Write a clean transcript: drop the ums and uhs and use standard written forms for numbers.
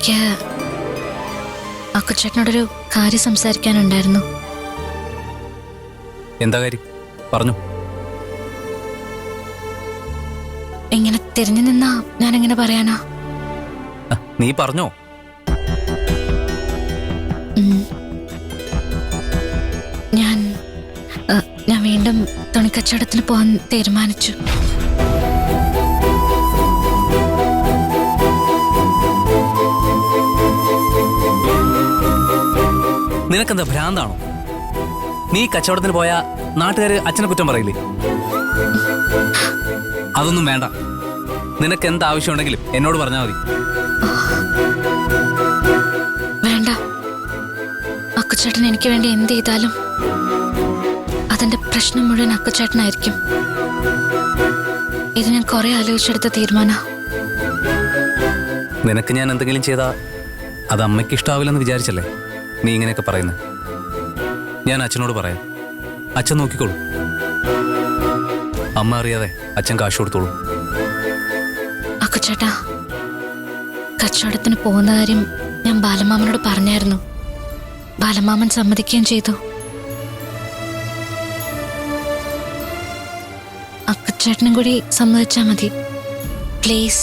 എനിക്ക് അക്കുച്ചേട്ടനോടൊരു കാര്യം സംസാരിക്കാനുണ്ടായിരുന്നു. എന്താ കാര്യം? പറഞ്ഞു. ഇങ്ങനെ തിരിഞ്ഞു നിന്നാ ഞാൻ എങ്ങനെ പറയാനാ? നീ പറഞ്ഞോ. ഞാൻ വീണ്ടും തുണിക്കച്ചവടത്തിന് പോകാൻ തീരുമാനിച്ചു. നിനക്കെന്താ ഭ്രാന്താണോ? നീ കച്ചവടത്തിന് പോയാ നാട്ടുകാര് അച്ഛനെ കുറ്റം പറയില്ലേ? അതൊന്നും വേണ്ട. നിനക്ക് എന്താ ആവശ്യമുണ്ടെങ്കിലും എന്നോട് പറഞ്ഞാൽ മതി. വേണ്ട, അക്കുച്ചേട്ടൻ എനിക്ക് വേണ്ടി എന്ത് ചെയ്താലും അതിന്റെ പ്രശ്നം മുഴുവൻ അക്കുച്ചേട്ടനായിരിക്കും. ഇത് ഞാൻ കുറെ ആലോചിച്ചെടുത്ത തീരുമാന. നിനക്ക് ഞാൻ എന്തെങ്കിലും ചെയ്താ അത് അമ്മയ്ക്ക് ഇഷ്ടാവില്ലെന്ന് വിചാരിച്ചല്ലേ നീ ഇങ്ങനെയൊക്കെ പറയുന്നത്? ഞാൻ അച്ഛനോട് പറയാം. അച്ഛൻ നോക്കിക്കോളൂ. അമ്മ അറിയാതെ അച്ഛൻ കാശ് കൊടുത്തോളൂ. അക്കുച്ചേട്ടാ, കച്ചവടത്തിന് പോകുന്ന കാര്യം ഞാൻ ബാലമാമനോട് പറഞ്ഞായിരുന്നു. ബാലമാമൻ സമ്മതിക്കുകയും ചെയ്തു. അക്കുച്ചേട്ടനും കൂടി സമ്മതിച്ചാ മതി പ്ലീസ്.